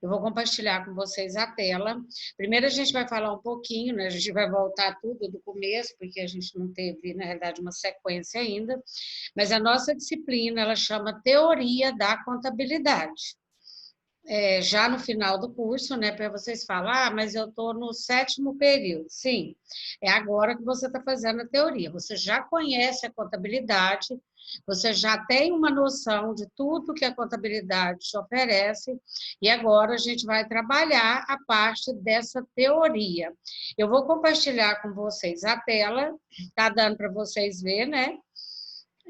Eu vou compartilhar com vocês a tela. Primeiro a gente vai falar um pouquinho, né? A gente vai voltar tudo do começo, porque a gente não teve, na realidade, uma sequência ainda. Mas a nossa disciplina, ela chama Teoria da Contabilidade. Já no final do curso, né, para vocês falar, mas eu estou no 7º período. Sim, é agora que você está fazendo a teoria. Você já conhece a contabilidade, você já tem uma noção de tudo que a contabilidade te oferece, e agora a gente vai trabalhar a parte dessa teoria. Eu vou compartilhar com vocês a tela, está dando para vocês ver, né?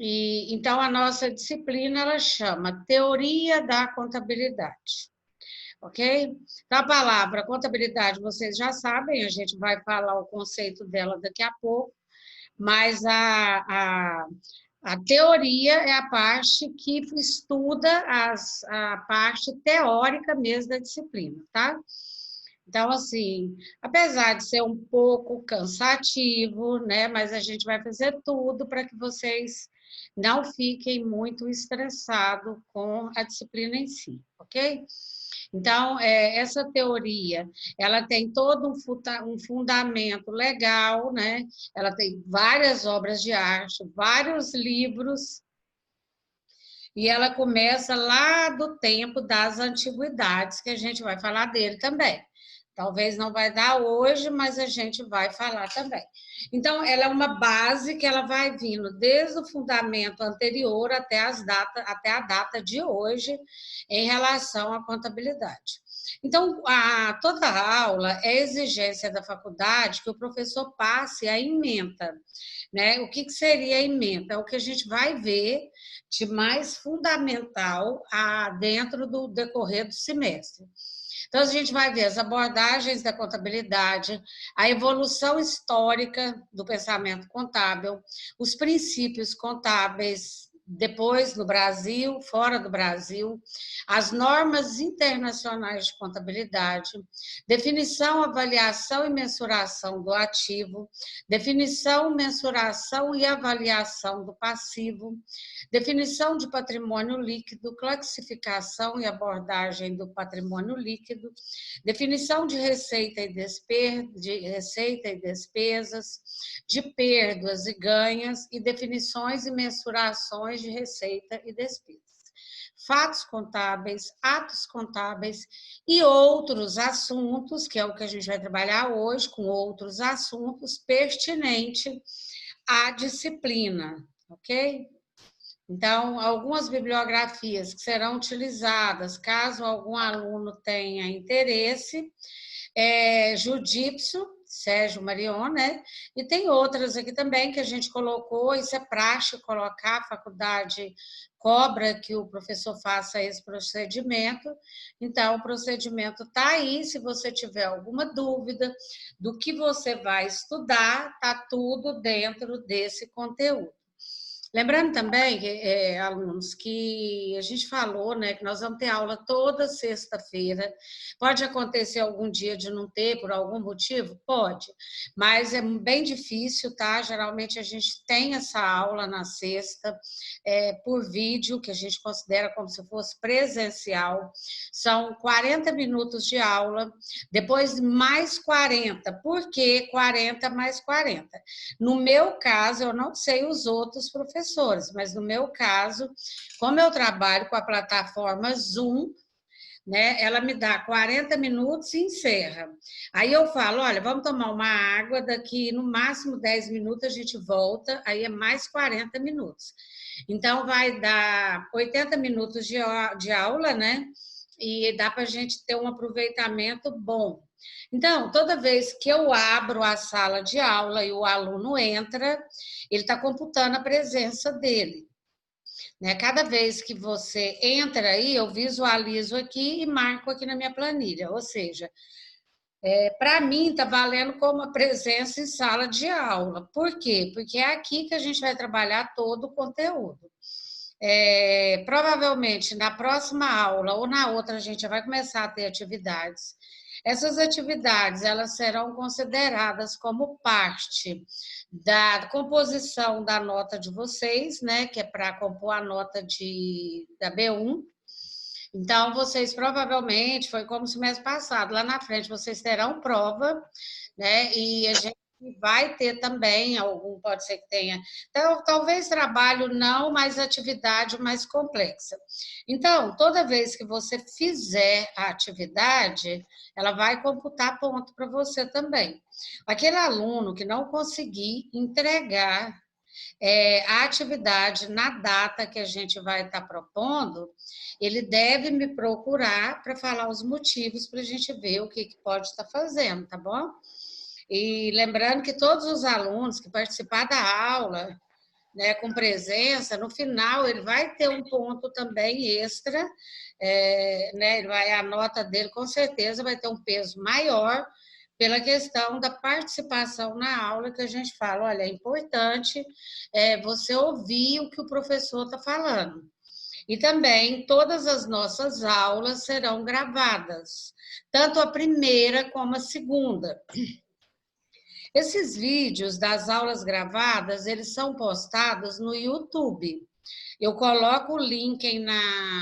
E, então, a nossa disciplina, ela chama Teoria da Contabilidade, ok? Então, a palavra contabilidade, vocês já sabem, a gente vai falar o conceito dela daqui a pouco, mas a teoria é a parte que estuda a parte teórica mesmo da disciplina, tá? Então, assim, apesar de ser um pouco cansativo, né, mas a gente vai fazer tudo para que vocês não fiquem muito estressados com a disciplina em si, ok? Então, essa teoria, ela tem todo um fundamento legal, né? Ela tem várias obras de arte, vários livros, e ela começa lá do tempo das antiguidades, que a gente vai falar dele também. Talvez não vai dar hoje, mas a gente vai falar também. Então, ela é uma base que ela vai vindo desde o fundamento anterior até até a data de hoje, em relação à contabilidade. Então, toda a aula é exigência da faculdade que o professor passe a ementa, né? O que seria a ementa? É o que a gente vai ver de mais fundamental dentro do decorrer do semestre. Então, a gente vai ver as abordagens da contabilidade, a evolução histórica do pensamento contábil, os princípios contábeis, depois no Brasil, fora do Brasil, as normas internacionais de contabilidade, definição, avaliação e mensuração do ativo, definição, mensuração e avaliação do passivo, definição de patrimônio líquido, classificação e abordagem do patrimônio líquido, definição de receita e despesas, de perdas e ganhas, e definições e mensurações de receita e despesas. Fatos contábeis, atos contábeis e outros assuntos, que é o que a gente vai trabalhar hoje, com outros assuntos pertinentes à disciplina, ok? Então, algumas bibliografias que serão utilizadas, caso algum aluno tenha interesse, Judipso, Sérgio Marion, né? E tem outras aqui também que a gente colocou, isso é praxe colocar, a faculdade cobra que o professor faça esse procedimento, então o procedimento está aí, se você tiver alguma dúvida do que você vai estudar, está tudo dentro desse conteúdo. Lembrando também, alunos, que a gente falou, né, que nós vamos ter aula toda sexta-feira. Pode acontecer algum dia de não ter, por algum motivo? Pode, mas é bem difícil, tá? Geralmente a gente tem essa aula na sexta, por vídeo, que a gente considera como se fosse presencial. São 40 minutos de aula, depois mais 40. Por que 40 mais 40? No meu caso, eu não sei os outros professores, mas no meu caso, como eu trabalho com a plataforma Zoom, né, ela me dá 40 minutos e encerra. Aí eu falo, olha, vamos tomar uma água, daqui no máximo 10 minutos a gente volta, aí é mais 40 minutos. Então, vai dar 80 minutos de aula, né? E dá para a gente ter um aproveitamento bom. Então, toda vez que eu abro a sala de aula e o aluno entra, ele está computando a presença dele, né? Cada vez que você entra aí, eu visualizo aqui e marco aqui na minha planilha. Ou seja, para mim está valendo como a presença em sala de aula. Por quê? Porque é aqui que a gente vai trabalhar todo o conteúdo. Provavelmente na próxima aula ou na outra a gente já vai começar a ter atividades. Essas atividades elas serão consideradas como parte da composição da nota de vocês, né, que é para compor a nota da B1. Então, vocês provavelmente, foi como o semestre passado, lá na frente vocês terão prova, né? E a gente vai ter também algum, pode ser que tenha, então, talvez trabalho não, mas atividade mais complexa. Então, toda vez que você fizer a atividade, ela vai computar ponto para você também. Aquele aluno que não conseguir entregar a atividade na data que a gente vai estar propondo, ele deve me procurar para falar os motivos para a gente ver o que, que pode estar fazendo, tá bom? E lembrando que todos os alunos que participar da aula, né, com presença, no final ele vai ter um ponto também extra, né, a nota dele com certeza vai ter um peso maior pela questão da participação na aula, que a gente fala, olha, é importante você ouvir o que o professor está falando. E também todas as nossas aulas serão gravadas, tanto a primeira como a segunda. Esses vídeos das aulas gravadas, eles são postados no YouTube. Eu coloco o link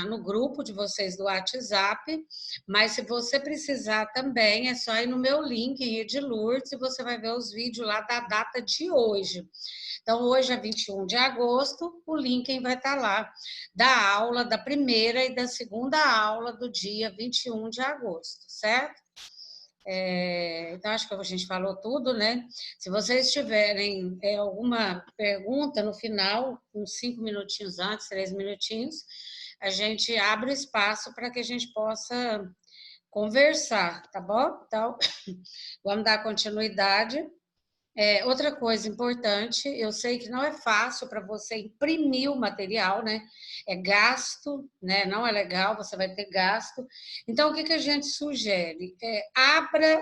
no grupo de vocês do WhatsApp, mas se você precisar também, é só ir no meu link em Edlourdes e você vai ver os vídeos lá da data de hoje. Então, hoje é 21 de agosto, o link vai estar lá, da aula da primeira e da segunda aula do dia 21 de agosto, certo? Então, acho que a gente falou tudo, né? Se vocês tiverem alguma pergunta no final, uns 5 minutinhos antes, 3 minutinhos, a gente abre espaço para que a gente possa conversar, tá bom? Então, vamos dar continuidade. Outra coisa importante, eu sei que não é fácil para você imprimir o material, né? É gasto, né? Não é legal, você vai ter gasto. Então, o que a gente sugere? Abra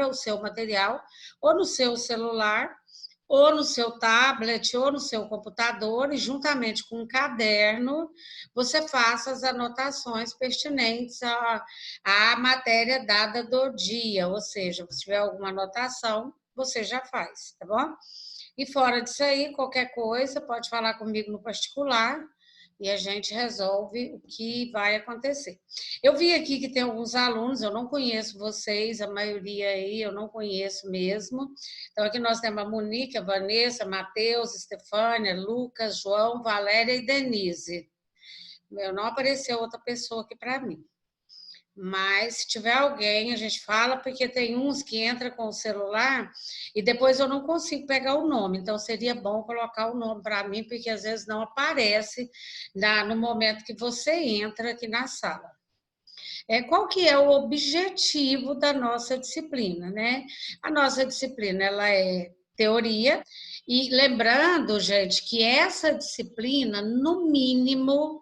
o seu material, ou no seu celular, ou no seu tablet, ou no seu computador, e juntamente com um caderno, você faça as anotações pertinentes à matéria dada do dia, ou seja, se tiver alguma anotação, você já faz, tá bom? E fora disso aí, qualquer coisa, pode falar comigo no particular, e a gente resolve o que vai acontecer. Eu vi aqui que tem alguns alunos, eu não conheço vocês, a maioria aí eu não conheço mesmo. Então, aqui nós temos a Monique, a Vanessa, Matheus, Estefânia, Lucas, João, Valéria e Denise. Não apareceu outra pessoa aqui para mim. Mas se tiver alguém, a gente fala, porque tem uns que entra com o celular e depois eu não consigo pegar o nome. Então, seria bom colocar o nome para mim, porque às vezes não aparece no momento que você entra aqui na sala. Qual que é o objetivo da nossa disciplina, né? A nossa disciplina, ela é teoria, e lembrando, gente, que essa disciplina, no mínimo,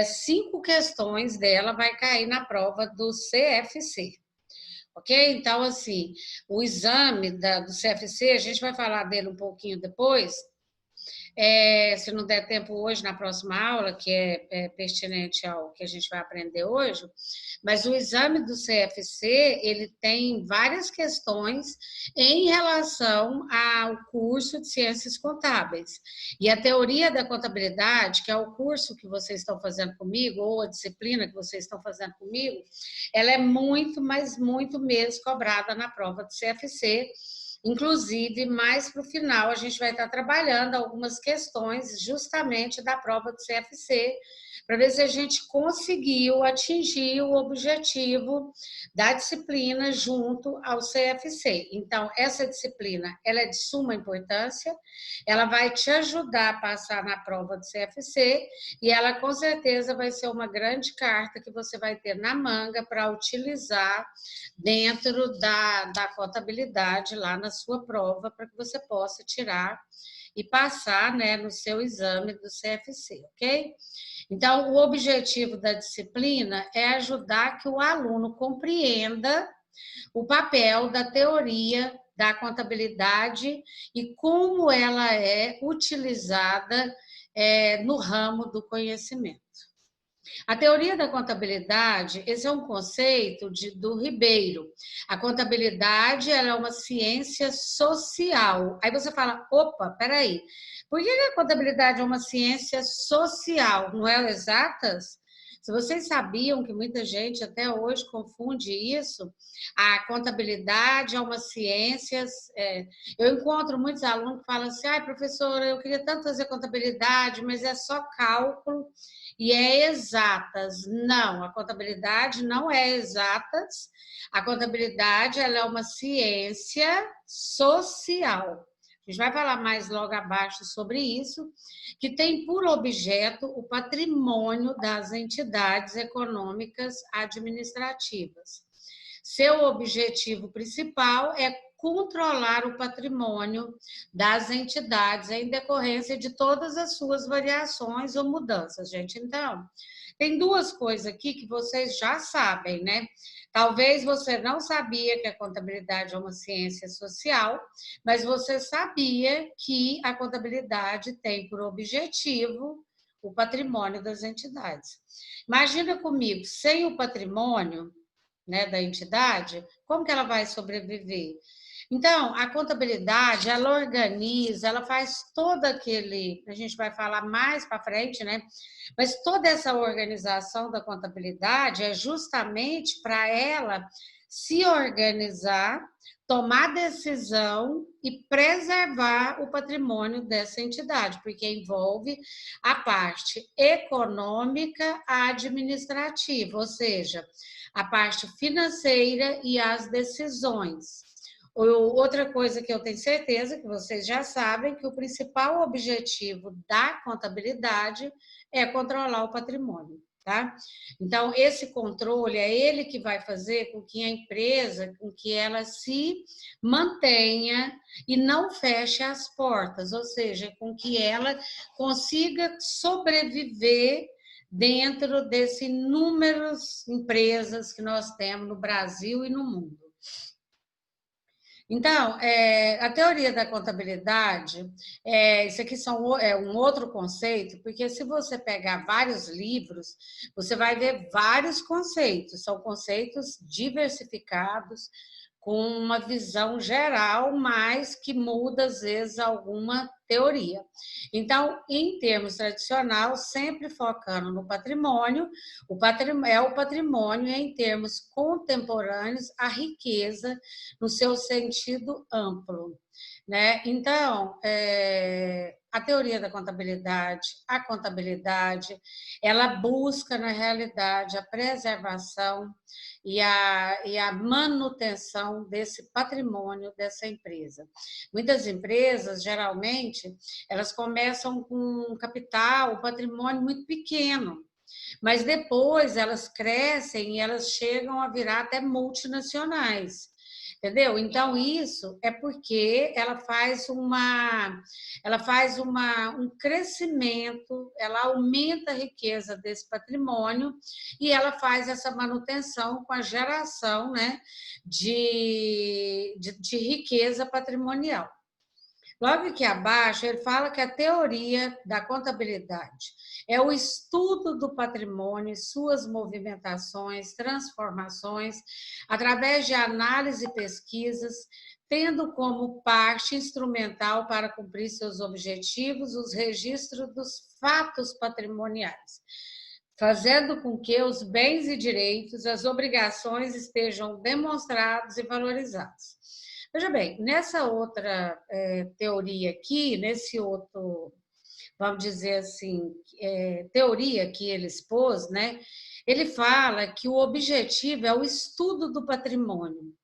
5 questões dela vai cair na prova do CFC. Ok? Então, assim, o exame do CFC, a gente vai falar dele um pouquinho depois, se não der tempo hoje, na próxima aula, que é pertinente ao que a gente vai aprender hoje, mas o exame do CFC, ele tem várias questões em relação ao curso de Ciências Contábeis. E a teoria da contabilidade, que é o curso que vocês estão fazendo comigo, ou a disciplina que vocês estão fazendo comigo, ela é muito, mas muito mesmo cobrada na prova do CFC. Inclusive, mais para o final, a gente vai estar trabalhando algumas questões justamente da prova do CFC, para ver se a gente conseguiu atingir o objetivo da disciplina junto ao CFC. Então, essa disciplina, ela é de suma importância, ela vai te ajudar a passar na prova do CFC e ela, com certeza, vai ser uma grande carta que você vai ter na manga para utilizar dentro da contabilidade lá na sua prova, para que você possa tirar e passar, né, no seu exame do CFC, ok? Então, o objetivo da disciplina é ajudar que o aluno compreenda o papel da teoria da contabilidade e como ela é utilizada no ramo do conhecimento. A teoria da contabilidade, esse é um conceito do Ribeiro. A contabilidade ela é uma ciência social. Aí você fala, opa, peraí, por que a contabilidade é uma ciência social, não é exatas? Se vocês sabiam que muita gente até hoje confunde isso, a contabilidade é uma ciência. Eu encontro muitos alunos que falam assim: ai, professora, eu queria tanto fazer contabilidade, mas é só cálculo e é exatas. Não, a contabilidade não é exatas. A contabilidade ela é uma ciência social. A gente vai falar mais logo abaixo sobre isso, que tem por objeto o patrimônio das entidades econômicas administrativas. Seu objetivo principal é controlar o patrimônio das entidades em decorrência de todas as suas variações ou mudanças, gente. Então, tem duas coisas aqui que vocês já sabem, né? Talvez você não sabia que a contabilidade é uma ciência social, mas você sabia que a contabilidade tem por objetivo o patrimônio das entidades. Imagina comigo, sem o patrimônio, né, da entidade, como que ela vai sobreviver? Então, a contabilidade, ela organiza, ela faz todo aquele, a gente vai falar mais para frente, né? Mas toda essa organização da contabilidade é justamente para ela se organizar, tomar decisão e preservar o patrimônio dessa entidade, porque envolve a parte econômica administrativa, ou seja, a parte financeira e as decisões. Outra coisa que eu tenho certeza que vocês já sabem, que o principal objetivo da contabilidade é controlar o patrimônio, tá? Então, esse controle é ele que vai fazer com que a empresa, com que ela se mantenha e não feche as portas, ou seja, com que ela consiga sobreviver dentro desses inúmeras empresas que nós temos no Brasil e no mundo. Então, a teoria da contabilidade, isso aqui é um outro conceito, porque se você pegar vários livros, você vai ver vários conceitos, são conceitos diversificados, com uma visão geral, mas que muda, às vezes, alguma teoria. Então, em termos tradicional, sempre focando no patrimônio, é o patrimônio, em termos contemporâneos, a riqueza no seu sentido amplo, né? Então, a teoria da contabilidade, a contabilidade, ela busca, na realidade, a preservação e a manutenção desse patrimônio dessa empresa. Muitas empresas, geralmente, elas começam com um capital, um patrimônio muito pequeno, mas depois elas crescem e elas chegam a virar até multinacionais. Entendeu? Então, isso é porque ela faz um crescimento, ela aumenta a riqueza desse patrimônio e ela faz essa manutenção com a geração, né, de riqueza patrimonial. Logo aqui abaixo, ele fala que a teoria da contabilidade é o estudo do patrimônio, suas movimentações, transformações, através de análise e pesquisas, tendo como parte instrumental para cumprir seus objetivos os registros dos fatos patrimoniais, fazendo com que os bens e direitos, as obrigações estejam demonstrados e valorizados. Veja bem, nessa outra teoria aqui, nesse outro, vamos dizer assim, teoria que ele expôs, né? Ele fala que o objetivo é o estudo do patrimônio.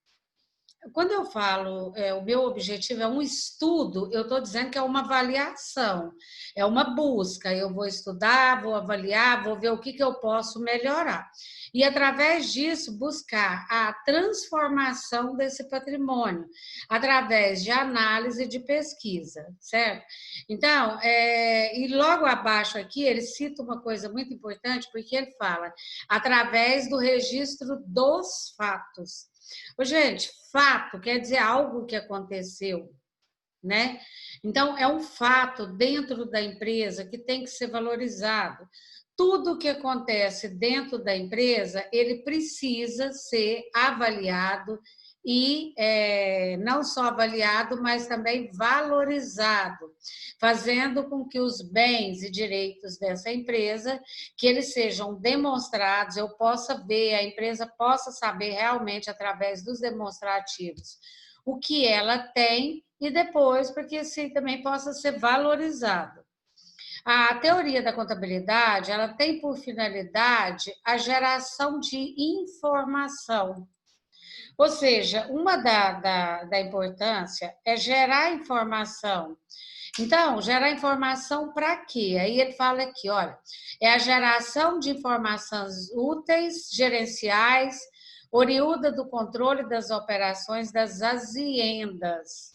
Quando eu falo o meu objetivo é um estudo, eu estou dizendo que é uma avaliação, é uma busca. Eu vou estudar, vou avaliar, vou ver o que eu posso melhorar. E, através disso, buscar a transformação desse patrimônio, através de análise e de pesquisa, certo? Então, e logo abaixo aqui, ele cita uma coisa muito importante, porque ele fala através do registro dos fatos. Gente, fato quer dizer algo que aconteceu, né? Então, é um fato dentro da empresa que tem que ser valorizado. Tudo que acontece dentro da empresa, ele precisa ser avaliado e não só avaliado, mas também valorizado, fazendo com que os bens e direitos dessa empresa, que eles sejam demonstrados, eu possa ver, a empresa possa saber realmente através dos demonstrativos o que ela tem e depois, porque assim também possa ser valorizado. A teoria da contabilidade, ela tem por finalidade a geração de informação. Ou seja, uma da importância é gerar informação. Então, gerar informação para quê? Aí ele fala aqui, olha, é a geração de informações úteis, gerenciais, oriunda do controle das operações das aziendas.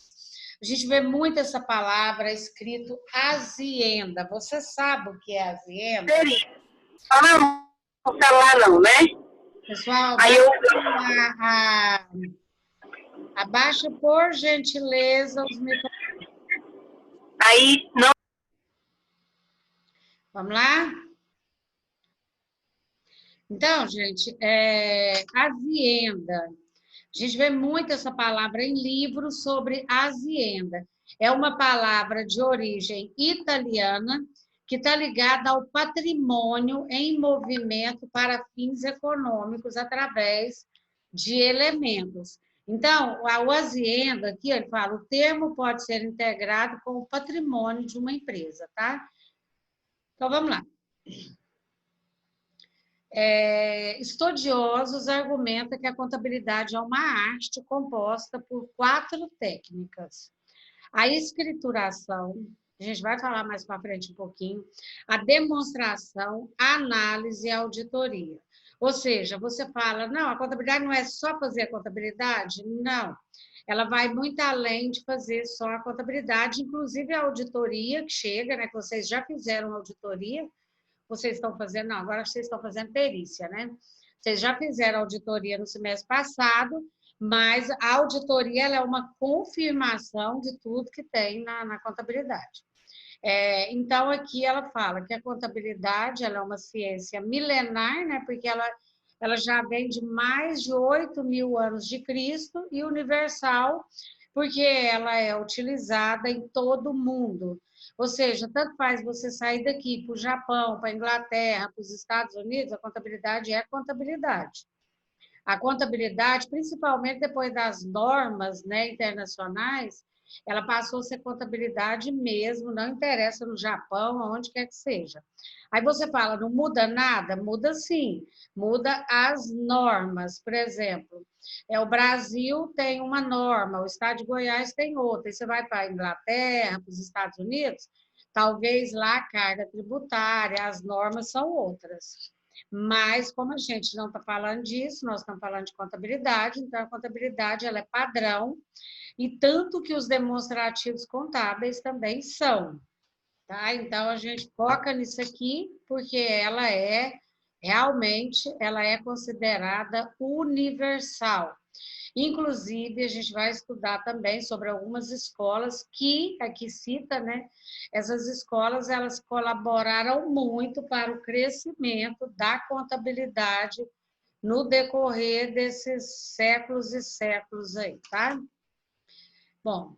A gente vê muito essa palavra escrito azienda. Você sabe o que é azienda? Fala no celular não, né? Pessoal, Aí eu... abaixa por gentileza os microfones. Aí não... Vamos lá? Então, gente, azienda. A gente vê muito essa palavra em livros sobre azienda. É uma palavra de origem italiana que está ligada ao patrimônio em movimento para fins econômicos através de elementos. Então, o azienda, aqui ele fala, o termo pode ser integrado com o patrimônio de uma empresa, tá? Então, vamos lá. Estudiosos argumentam que a contabilidade é uma arte composta por 4 técnicas. A escrituração, a gente vai falar mais para frente um pouquinho, a demonstração, a análise e a auditoria. Ou seja, você fala, não, a contabilidade não é só fazer a contabilidade? Não. Ela vai muito além de fazer só a contabilidade, inclusive a auditoria que chega, né, que vocês já fizeram auditoria, vocês estão fazendo, não, agora vocês estão fazendo perícia, né? Vocês já fizeram auditoria no semestre passado, mas a auditoria ela é uma confirmação de tudo que tem na contabilidade. Então, aqui ela fala que a contabilidade ela é uma ciência milenar, né? Porque ela já vem de mais de 8.000 anos de Cristo e universal, porque ela é utilizada em todo o mundo. Ou seja, tanto faz você sair daqui para o Japão, para a Inglaterra, para os Estados Unidos, a contabilidade é contabilidade. A contabilidade, principalmente depois das normas, né, internacionais, ela passou a ser contabilidade mesmo, não interessa no Japão, aonde quer que seja. Aí você fala, não muda nada? Muda sim, muda as normas. Por exemplo, o Brasil tem uma norma, o estado de Goiás tem outra. E você vai para a Inglaterra, para os Estados Unidos, talvez lá a carga tributária, as normas são outras. Mas, como a gente não está falando disso, nós estamos falando de contabilidade, então a contabilidade ela é padrão, e tanto que os demonstrativos contábeis também são. Tá? Então, a gente foca nisso aqui, porque ela é, realmente, ela é considerada universal. Inclusive, a gente vai estudar também sobre algumas escolas que, aqui cita, né? Essas escolas, elas colaboraram muito para o crescimento da contabilidade no decorrer desses séculos e séculos aí, tá? Bom,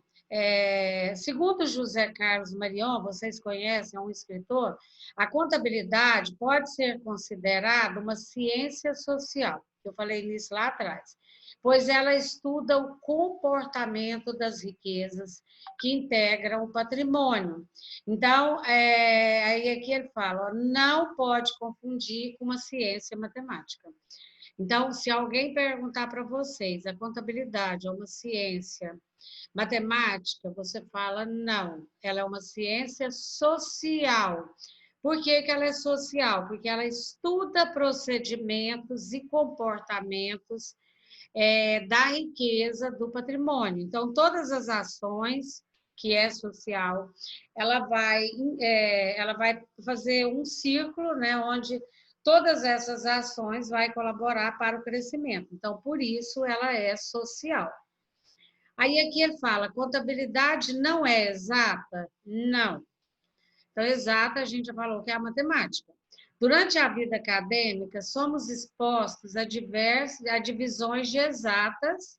segundo José Carlos Marion, vocês conhecem, é um escritor, a contabilidade pode ser considerada uma ciência social. Eu falei nisso lá atrás, pois ela estuda o comportamento das riquezas que integram o patrimônio. Então, aí aqui ele fala, não pode confundir com uma ciência matemática. Então, se alguém perguntar para vocês, a contabilidade é uma ciência matemática, você fala não, ela é uma ciência social. Por que ela é social? Porque ela estuda procedimentos e comportamentos da riqueza do patrimônio. Então, todas as ações que é social, ela vai fazer um círculo, né, onde todas essas ações vai colaborar para o crescimento. Então, por isso ela é social. Aí aqui ele fala, contabilidade não é exata? Não. Então, exata a gente já falou que é a matemática. Durante a vida acadêmica, somos expostos a divisões de exatas,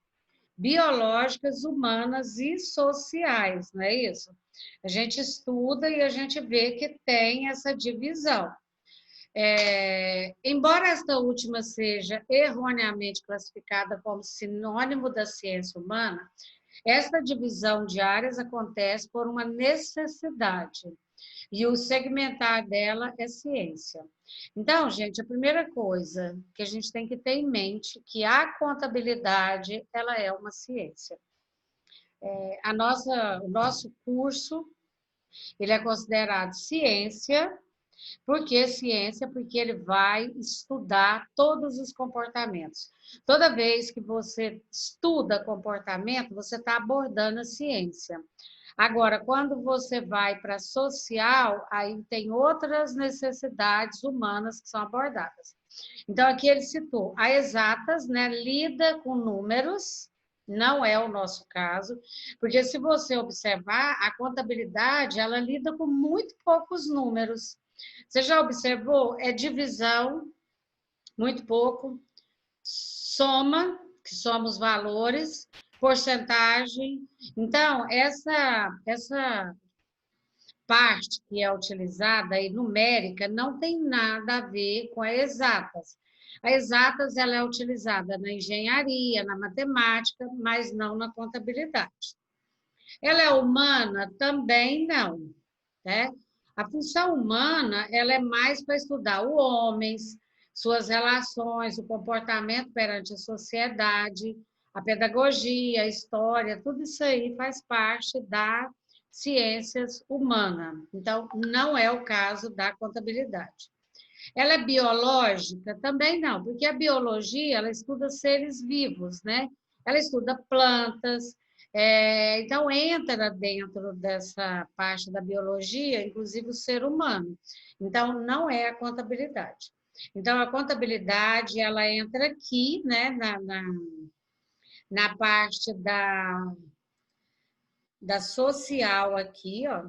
biológicas, humanas e sociais, não é isso? A gente estuda e a gente vê que tem essa divisão. Embora esta última seja erroneamente classificada como sinônimo da ciência humana, esta divisão de áreas acontece por uma necessidade, e o segmentar dela é ciência. Então, gente, a primeira coisa que a gente tem que ter em mente é que a contabilidade, ela é uma ciência. O nosso curso, ele é considerado ciência. Por que ciência? Porque ele vai estudar todos os comportamentos. Toda vez que você estuda comportamento, você está abordando a ciência. Agora, quando você vai para social, aí tem outras necessidades humanas que são abordadas. Então, aqui ele citou a exatas, né, lida com números, não é o nosso caso, porque se você observar, a contabilidade, ela lida com muito poucos números. Você já observou? É divisão, muito pouco, soma, que somos valores, porcentagem. Então, essa parte que é utilizada aí, numérica, não tem nada a ver com a exatas. A exatas ela é utilizada na engenharia, na matemática, mas não na contabilidade. Ela é humana? Também não, né? A função humana, ela é mais para estudar o homem, suas relações, o comportamento perante a sociedade, a pedagogia, a história, tudo isso aí faz parte da ciências humanas. Então, não é o caso da contabilidade. Ela é biológica? Também não, porque a biologia, ela estuda seres vivos, né? Ela estuda plantas, então entra dentro dessa parte da biologia, inclusive o ser humano. Então, não é a contabilidade. Então, a contabilidade, ela entra aqui, né, na parte da social aqui, ó.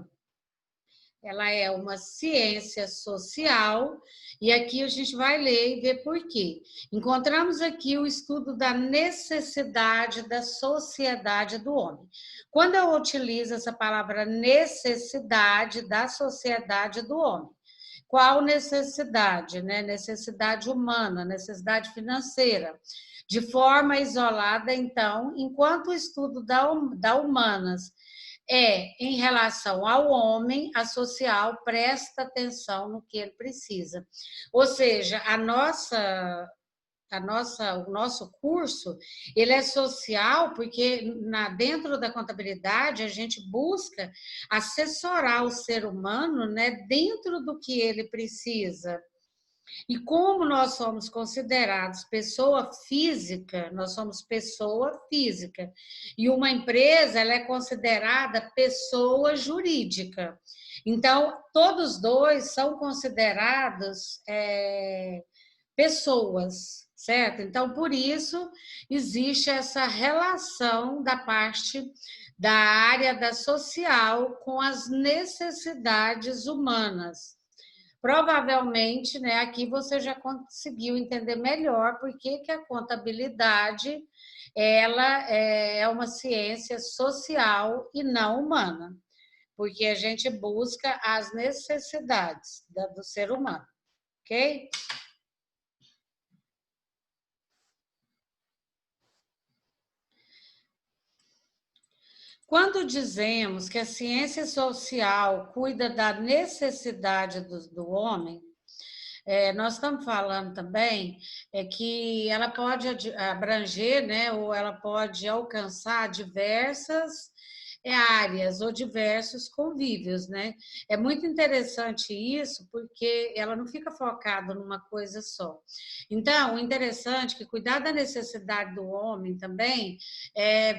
Ela é uma ciência social, e aqui a gente vai ler e ver por quê. Encontramos aqui o estudo da necessidade da sociedade do homem. Quando eu utilizo essa palavra necessidade da sociedade do homem, qual necessidade? Né? Necessidade humana, necessidade financeira. De forma isolada, então, enquanto o estudo da humanas em relação ao homem, a social presta atenção no que ele precisa. Ou seja, o nosso curso, ele é social porque dentro da contabilidade a gente busca assessorar o ser humano, né, dentro do que ele precisa. E como nós somos considerados pessoa física, nós somos pessoa física. E uma empresa, ela é considerada pessoa jurídica. Então, todos dois são considerados pessoas, certo? Então, por isso, existe essa relação da parte da área da social com as necessidades humanas. Provavelmente, né, aqui você já conseguiu entender melhor por que a contabilidade ela é uma ciência social e não humana, porque a gente busca as necessidades do ser humano, ok? Quando dizemos que a ciência social cuida da necessidade do homem, nós estamos falando também que ela pode abranger, né, ou ela pode alcançar diversas áreas ou diversos convívios, né? É muito interessante isso, porque ela não fica focada numa coisa só. Então, o interessante é que cuidar da necessidade do homem também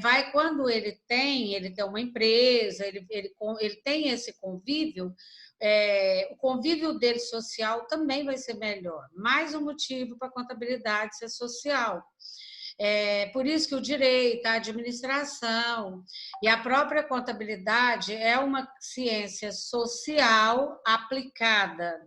vai quando ele tem uma empresa, ele tem esse convívio, o convívio dele social também vai ser melhor. Mais um motivo para a contabilidade ser social. Por isso que o direito, a administração e a própria contabilidade é uma ciência social aplicada.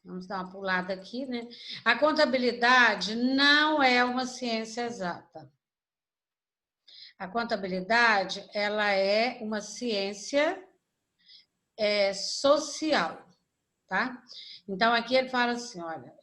Vamos dar uma pulada aqui, né? A contabilidade não é uma ciência exata. A contabilidade, ela é uma ciência social, tá? Então, aqui ele fala assim, olha,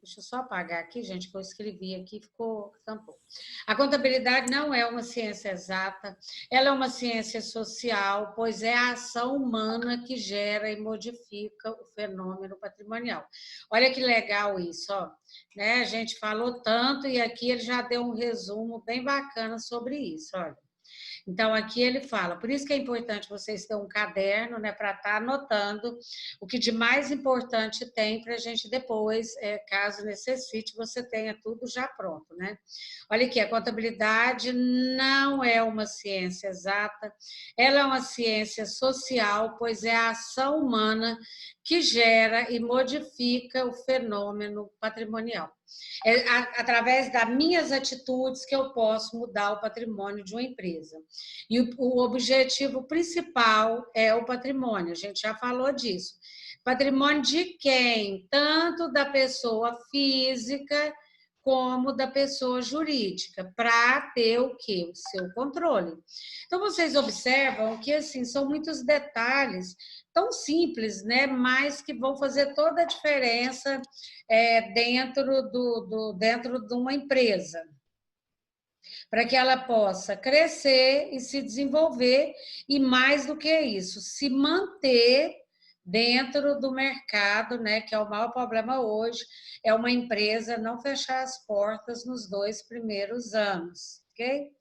deixa eu só apagar aqui, gente, que eu escrevi aqui, ficou tampou. A contabilidade não é uma ciência exata, ela é uma ciência social, pois é a ação humana que gera e modifica o fenômeno patrimonial. Olha que legal isso, ó, né? A gente falou tanto e aqui ele já deu um resumo bem bacana sobre isso, olha. Então, aqui ele fala, por isso que é importante vocês terem um caderno, né, para estar anotando o que de mais importante tem para a gente depois, caso necessite, você tenha tudo já pronto, né? Olha aqui, a contabilidade não é uma ciência exata, ela é uma ciência social, pois é a ação humana que gera e modifica o fenômeno patrimonial. É através das minhas atitudes que eu posso mudar o patrimônio de uma empresa. E o objetivo principal é o patrimônio, a gente já falou disso. Patrimônio de quem? Tanto da pessoa física como da pessoa jurídica, para ter o quê? O seu controle. Então, vocês observam que, assim, são muitos detalhes tão simples, né? Mas que vão fazer toda a diferença dentro de uma empresa, para que ela possa crescer e se desenvolver, e mais do que isso, se manter dentro do mercado, né, que é o maior problema hoje, é uma empresa não fechar as portas nos 2 primeiros anos, ok?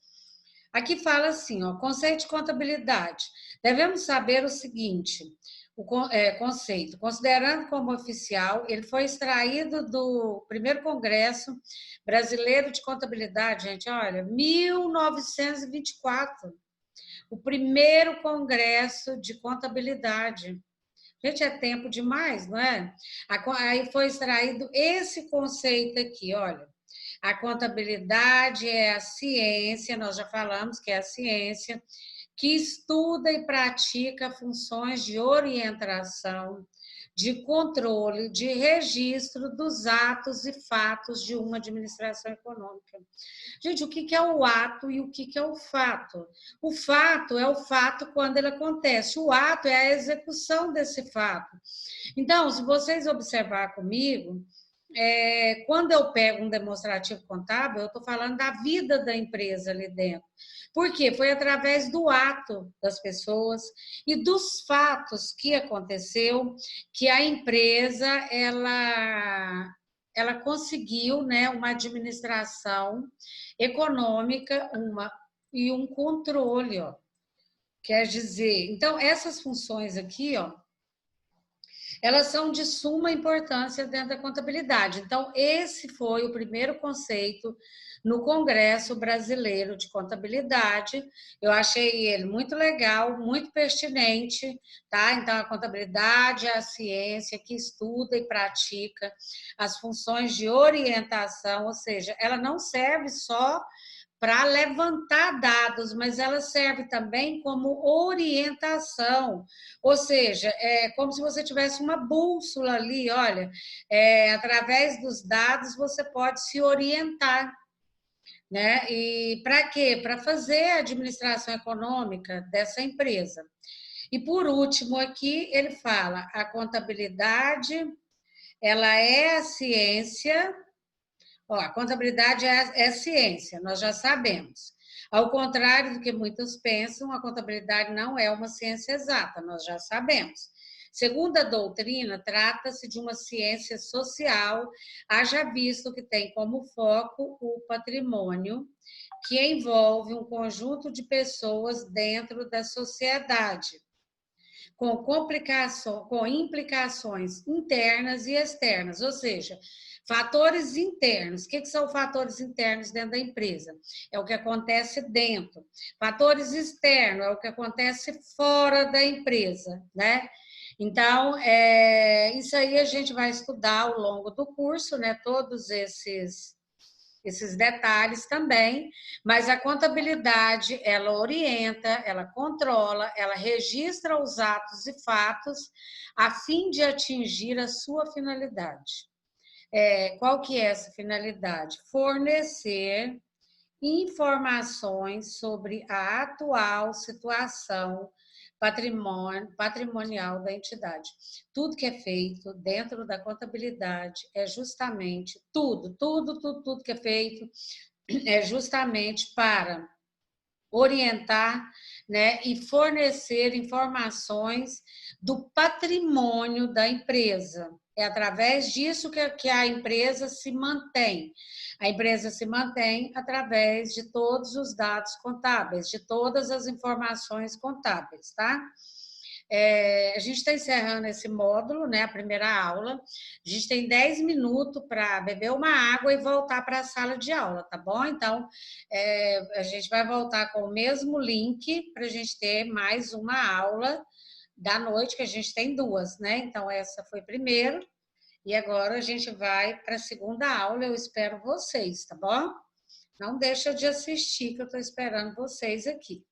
Aqui fala assim, ó, conceito de contabilidade. Devemos saber o seguinte, conceito, considerando como oficial, ele foi extraído do primeiro Congresso Brasileiro de Contabilidade, gente, olha, 1924, o primeiro Congresso de Contabilidade. Gente, é tempo demais, não é? Aí foi extraído esse conceito aqui, olha. A contabilidade é a ciência, nós já falamos que é a ciência, que estuda e pratica funções de orientação, de controle, de registro dos atos e fatos de uma administração econômica. Gente, o que é o ato e o que é o fato? O fato é o fato quando ele acontece, o ato é a execução desse fato. Então, se vocês observar comigo, quando eu pego um demonstrativo contábil, eu estou falando da vida da empresa ali dentro. Por quê? Foi através do ato das pessoas e dos fatos que aconteceu que a empresa ela conseguiu, né, uma administração econômica e um controle, ó. Quer dizer, então essas funções aqui, ó, elas são de suma importância dentro da contabilidade. Então, esse foi o primeiro conceito no Congresso Brasileiro de Contabilidade. Eu achei ele muito legal, muito pertinente, tá? Então, a contabilidade é a ciência que estuda e pratica as funções de orientação, ou seja, ela não serve só para levantar dados, mas ela serve também como orientação, ou seja, é como se você tivesse uma bússola ali, olha, através dos dados você pode se orientar, né? E para quê? Para fazer a administração econômica dessa empresa. E por último aqui ele fala, a contabilidade, ela é a ciência. Ó, a contabilidade é ciência, nós já sabemos. Ao contrário do que muitos pensam, a contabilidade não é uma ciência exata, nós já sabemos. Segundo a doutrina, trata-se de uma ciência social, haja visto que tem como foco o patrimônio, que envolve um conjunto de pessoas dentro da sociedade, com implicações internas e externas, ou seja, fatores internos. O que são fatores internos dentro da empresa? É o que acontece dentro. Fatores externos é o que acontece fora da empresa, né? Então, isso aí a gente vai estudar ao longo do curso, né? Todos esses esses detalhes também, mas a contabilidade, ela orienta, ela controla, ela registra os atos e fatos a fim de atingir a sua finalidade. Qual que é essa finalidade? Fornecer informações sobre a atual situação patrimonial da entidade. Tudo que é feito dentro da contabilidade é justamente tudo que é feito é justamente para orientar, né, e fornecer informações do patrimônio da empresa. É através disso que a empresa se mantém. A empresa se mantém através de todos os dados contábeis, de todas as informações contábeis, tá? A gente está encerrando esse módulo, né, a primeira aula. A gente tem 10 minutos para beber uma água e voltar para a sala de aula, tá bom? Então, a gente vai voltar com o mesmo link para a gente ter mais uma aula da noite, que a gente tem duas, né? Então, essa foi primeiro, e agora a gente vai para a segunda aula. Eu espero vocês, tá bom? Não deixa de assistir, que eu estou esperando vocês aqui.